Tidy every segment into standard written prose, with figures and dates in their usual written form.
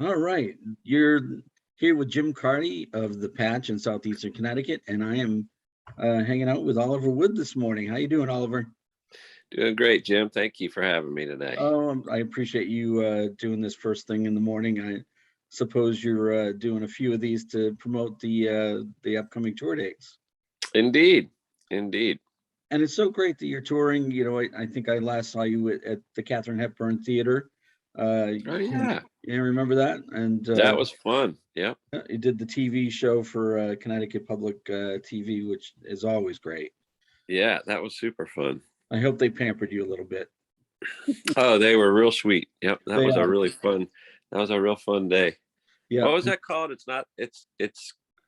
All right. You're here with Jim Carty of the Patch in Southeastern Connecticut, and I am hanging out with Oliver Wood this morning. How you doing, Oliver? Doing great, Jim. Thank you for having me today. I appreciate you doing this first thing in the morning. I suppose you're doing a few of these to promote the upcoming tour dates. Indeed. Indeed. And it's so great that you're touring. You know, I think I last saw you at the Katharine Hepburn Theater. Oh, yeah. Yeah, remember that? And That was fun. Yep. you did the TV show for Connecticut Public TV, which is always great. Yeah, that was super fun. I hope they pampered you a little bit. Oh, they were real sweet. Yep. That They was a are. really fun. That was a real fun day. Yeah, What was that called? It's not, it's,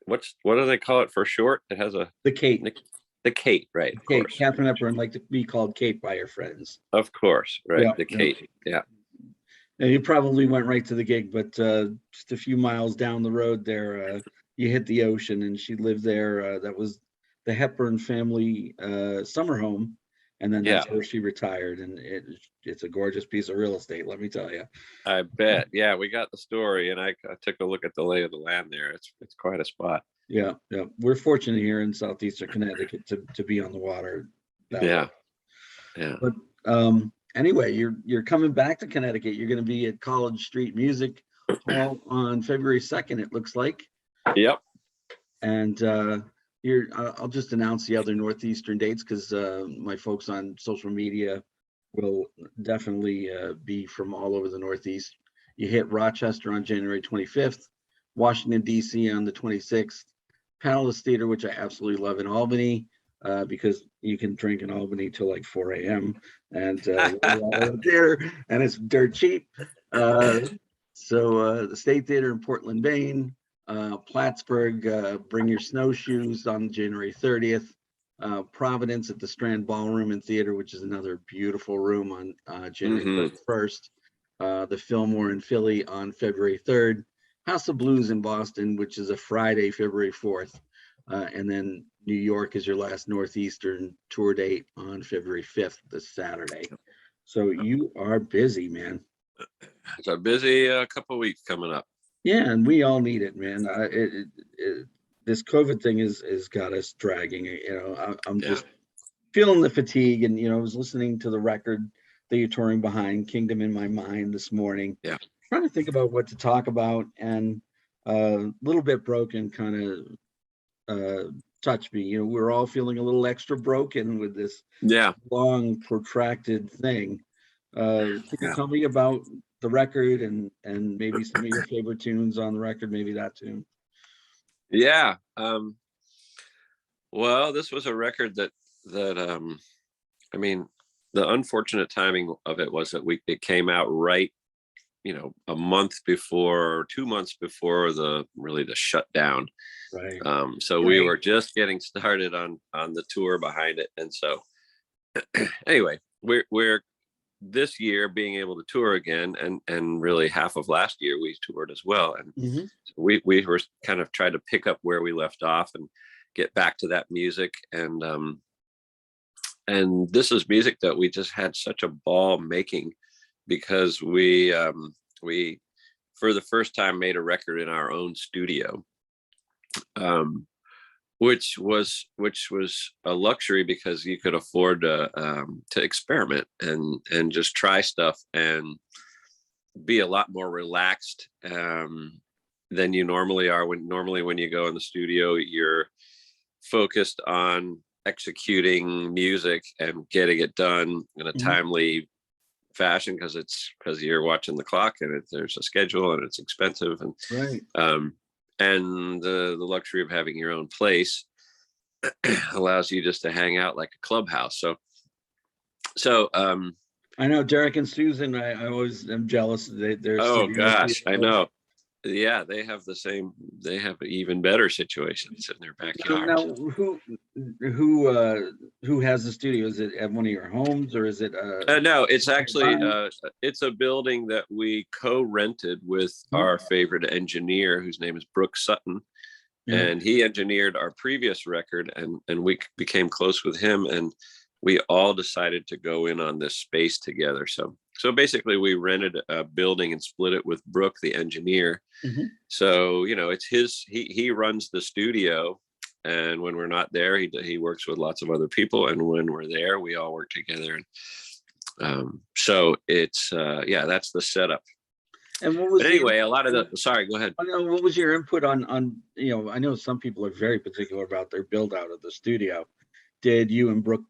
what do they call it for short? It has a, the Kate. the Kate, right? Of Kate, course. Katharine Hepburn liked to be called Kate by her friends. Of course. Right. Yeah, The Kate. Yeah. And you probably went right to the gig, but just a few miles down the road there, you hit the ocean, and she lived there. That was the Hepburn family summer home, and then that's Yeah. where she retired. And it's a gorgeous piece of real estate, let me tell you. I bet. Yeah. We got the story and I took a look at the lay of the land there. It's quite a spot. Yeah, yeah. We're fortunate here in southeastern Connecticut to be on the water that way. Yeah. Yeah. But anyway, you're coming back to Connecticut. You're going to be at College Street Music Hall on February 2nd, it looks like. Yep. And I'll just announce the other Northeastern dates because my folks on social media will definitely be from all over the Northeast. You hit Rochester on January 25th, Washington, D.C. on the 26th, Panelist Theater, which I absolutely love in Albany, because you can drink in Albany till like 4 a.m. and theater, and it's dirt cheap. So the State Theater in Portland, Maine, Plattsburgh, Bring Your Snowshoes on January 30th, Providence at the Strand Ballroom and Theater, which is another beautiful room on January 31st, the Fillmore in Philly on February 3rd, House of Blues in Boston, which is a Friday, February 4th, and then New York is your last Northeastern tour date on February 5th, this Saturday. So you are busy, man. It's a busy couple of weeks coming up. Yeah, and we all need it, man. This COVID thing is got us dragging. I'm just feeling the fatigue, and I was listening to the record that you're touring behind, Kingdom in My Mind, this morning. Yeah, trying to think about what to talk about, and a little bit broken kind of touched me. We're all feeling a little extra broken with this long, protracted thing. Can you tell me about the record and maybe some of your favorite tunes on the record, maybe that tune? Yeah. Well, this was a record that I mean, the unfortunate timing of it was that it came out right, a month before, 2 months before the shutdown. Right. So we were just getting started on the tour behind it. And so anyway, we're this year being able to tour again, and really half of last year we toured as well, and we were kind of trying to pick up where we left off and get back to that music, and this is music that we just had such a ball making, because we for the first time made a record in our own studio, which was a luxury, because you could afford to experiment and just try stuff and be a lot more relaxed than you normally are. When you go in the studio, you're focused on executing music and getting it done in a timely fashion, because you're watching the clock, and there's a schedule, and it's expensive, and right. And the luxury of having your own place allows you just to hang out like a clubhouse. So I know Derek and Susan, I always am jealous. They're oh gosh, I know. Yeah, they have even better situations in their backyard. Now who has the studio? Is it at one of your homes, or is it no, it's actually it's a building that we co-rented with our favorite engineer, whose name is Brooks Sutton. And he engineered our previous record, and we became close with him, and we all decided to go in on this space together. So So basically we rented a building and split it with Brooke, the engineer. Mhm. So, it's he runs the studio, and when we're not there, he works with lots of other people. And when we're there, we all work together. And so it's, that's the setup. And what was But anyway, a lot of sorry, go ahead. what was your input on, I know some people are very particular about their build out of the studio. Did you and Brooke,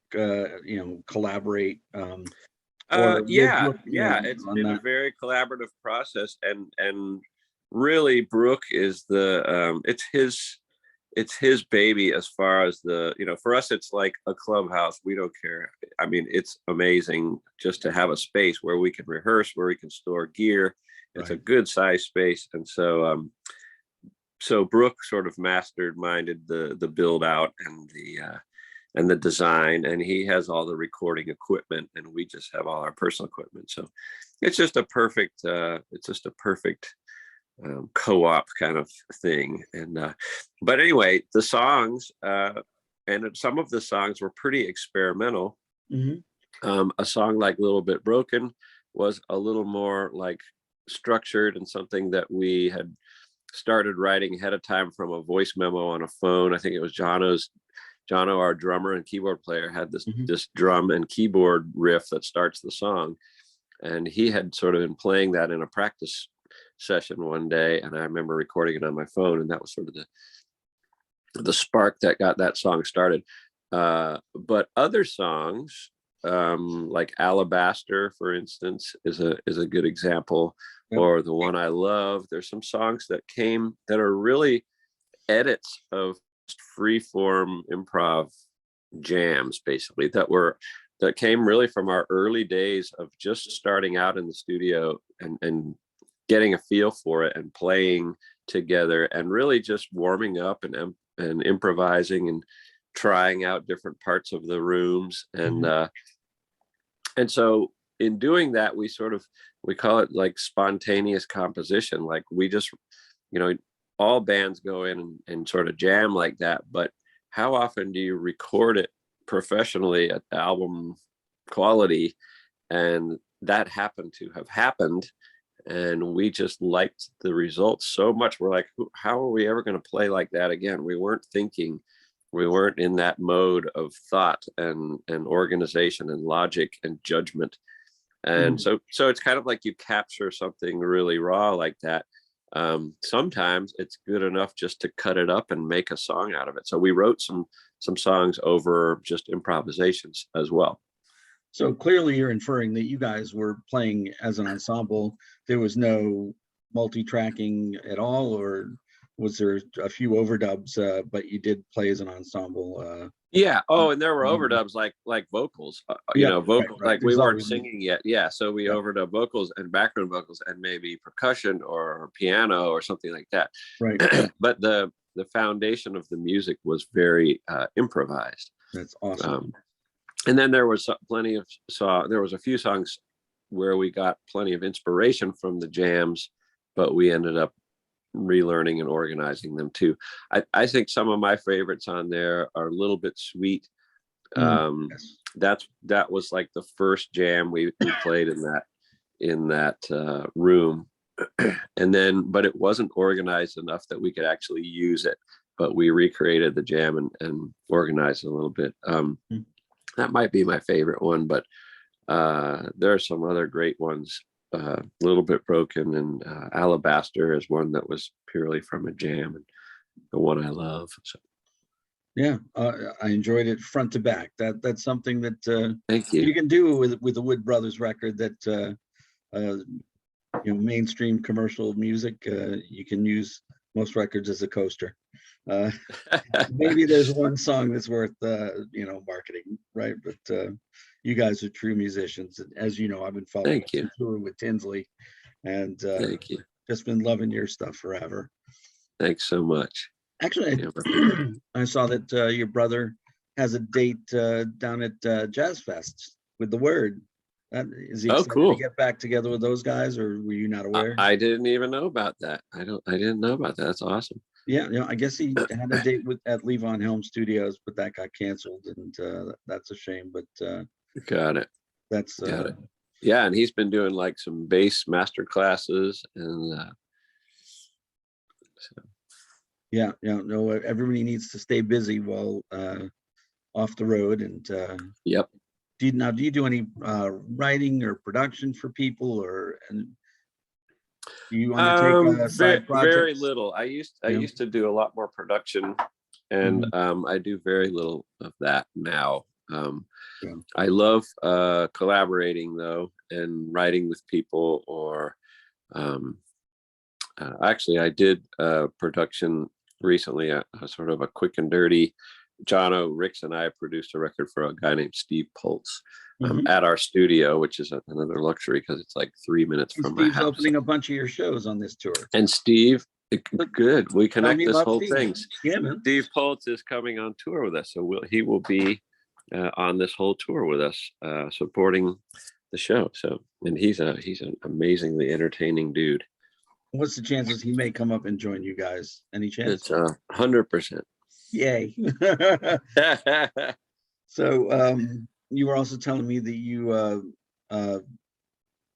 collaborate? Or with Brooke, It's on been a that? very collaborative process, and really Brooke is the it's his baby as far as for us it's like a clubhouse. We don't care. I mean, it's amazing just to have a space where we can rehearse, where we can store gear. It's a good size space. And so Brooke sort of masterminded the build out and the design, and he has all the recording equipment, and we just have all our personal equipment. So it's just a perfect co-op kind of thing. And but anyway, the songs and some of the songs were pretty experimental. Mm-hmm. A song like Little Bit Broken was a little more like structured, and something that we had started writing ahead of time from a voice memo on a phone. I think it was Jono, our drummer and keyboard player, had this drum and keyboard riff that starts the song, and he had sort of been playing that in a practice session one day, and I remember recording it on my phone, and that was sort of the spark that got that song started. But other songs, like Alabaster, for instance, is a good example. Yep. Or The One I Love. There's some songs that came that are really edits of free form improv jams, basically, that came really from our early days of just starting out in the studio and getting a feel for it and playing together and really just warming up and improvising and trying out different parts of the rooms. And so in doing that, we call it like spontaneous composition. Like we just, all bands go in and sort of jam like that, but how often do you record it professionally at album quality? And that happened to have happened, and we just liked the results so much. We're like, how are we ever going to play like that again? We weren't thinking, we weren't in that mode of thought and organization and logic and judgment. And so it's kind of like you capture something really raw like that. Sometimes it's good enough just to cut it up and make a song out of it. So we wrote some songs over just improvisations as well. So clearly you're inferring that you guys were playing as an ensemble. There was no multi-tracking at all, or was there a few overdubs, but you did play as an ensemble? Yeah. Oh, and there were overdubs like vocals, vocals, right. Like we weren't singing yet. Yeah. So we overdub vocals and background vocals and maybe percussion or piano or something like that. Right. But the foundation of the music was very improvised. That's awesome. And then there was there was a few songs where we got plenty of inspiration from the jams, but we ended up relearning and organizing them too. I think some of my favorites on there are A Little Bit Sweet. Yes. That was like the first jam we played in that room. And then, but it wasn't organized enough that we could actually use it, but we recreated the jam and organized it a little bit. That might be my favorite one, but there are some other great ones. Little Bit Broken and Alabaster is one that was purely from a jam, and The One I Love. So yeah, I enjoyed it front to back. That's something that thank you. You can do with the Wood Brothers record that mainstream commercial music, you can use most records as a coaster. Maybe there's one song that's worth marketing, right? But you guys are true musicians, and as you know, I've been following you touring with Tinsley, and thank you. Just been loving your stuff forever. Thanks so much. Actually, I saw that your brother has a date down at Jazz Fest with The Word. Is he excited to get back together with those guys, or were you not aware? I didn't even know about that. I didn't know about that. That's awesome. Yeah, I guess he had a date at Levon Helm Studios, but that got canceled, and that's a shame. But got it. That's got it. Yeah, and he's been doing like some bass master classes, and so. Yeah, no, everybody needs to stay busy while off the road. And Yep. do you do any writing or production for people, or and do you undertake side Very projects? little. I Yeah. used to do a lot more production, and I do very little of that now. Yeah. I love collaborating though, and writing with people, or actually I did production recently, a sort of a quick and dirty. Jono Ricks and I produced a record for a guy named Steve Pultz at our studio, which is another luxury because it's like 3 minutes And from my Steve's house. opening a bunch of your shows on this tour. And Steve, good. We Tell connect me this about whole Steve. thing. Yeah, man. Steve Pultz is coming on tour with us, so he will be on this whole tour with us, supporting the show. So, and he's an amazingly entertaining dude. What's the chances he may come up and join you guys? Any chance? It's 100%. Yay. So you were also telling me that you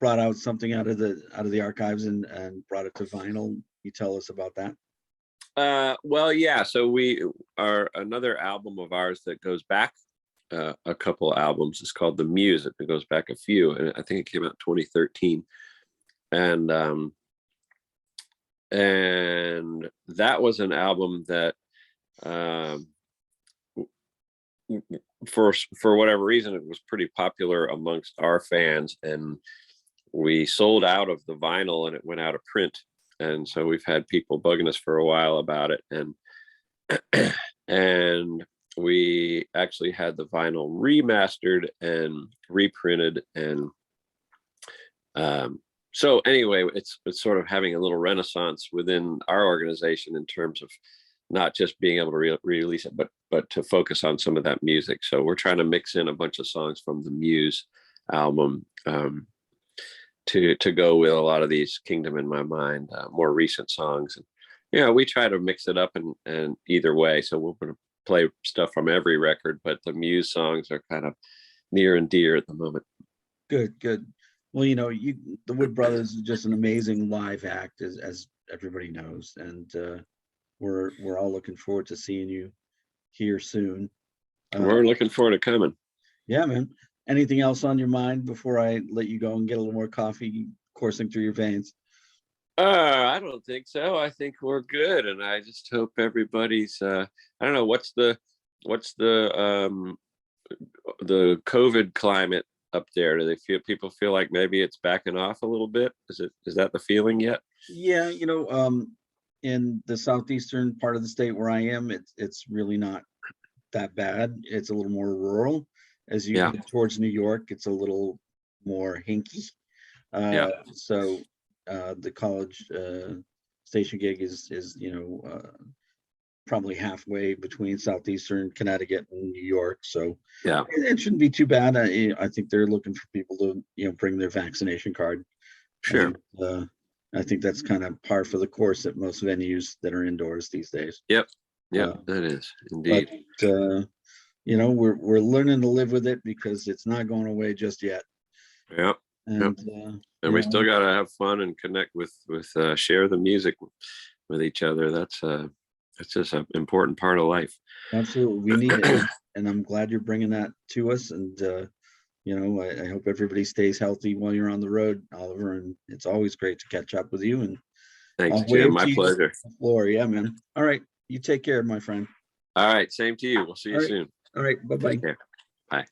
brought out something out of the archives and brought it to vinyl. You tell us about that. Well, yeah. So we are another album of ours that goes back a couple albums. It's called The Muse. It goes back a few, and I think it came out in 2013. And that was an album that for whatever reason it was pretty popular amongst our fans, and we sold out of the vinyl and it went out of print. And so we've had people bugging us for a while about it, and we actually had the vinyl remastered and reprinted. And so anyway, it's sort of having a little renaissance within our organization in terms of not just being able to re-release it, but to focus on some of that music. So we're trying to mix in a bunch of songs from the Muse album to go with a lot of these Kingdom in My Mind, more recent songs. And we try to mix it up and either way. So we're going to play stuff from every record, but the Muse songs are kind of near and dear at the moment. Good. Well, the Wood Brothers is just an amazing live act, as everybody knows, and we're all looking forward to seeing you here soon. We're looking forward to coming. Yeah, man. Anything else on your mind before I let you go and get a little more coffee coursing through your veins? I don't think so. I think we're good, and I just hope everybody's. I don't know what's the COVID climate up there. Do people feel like maybe it's backing off a little bit? Is that the feeling yet? Yeah, in the southeastern part of the state where I am, it's really not that bad. It's a little more rural. As you get towards New York, it's a little more hinky. So the college station gig is probably halfway between southeastern Connecticut and New York. So it shouldn't be too bad. I think they're looking for people to bring their vaccination card. Sure. And, I think that's kind of par for the course at most venues that are indoors these days. Yep, that is indeed. But, we're learning to live with it because it's not going away just yet. Yep. And we still got to have fun and connect with share the music with each other. That's just an important part of life. Absolutely, we need it, and I'm glad you're bringing that to us. And I hope everybody stays healthy while you're on the road, Oliver. And it's always great to catch up with you. And thanks, Jim. My pleasure. Floor, yeah, man. All right, you take care, my friend. All right, same to you. We'll see you soon. All right, bye-bye. Take care. Bye.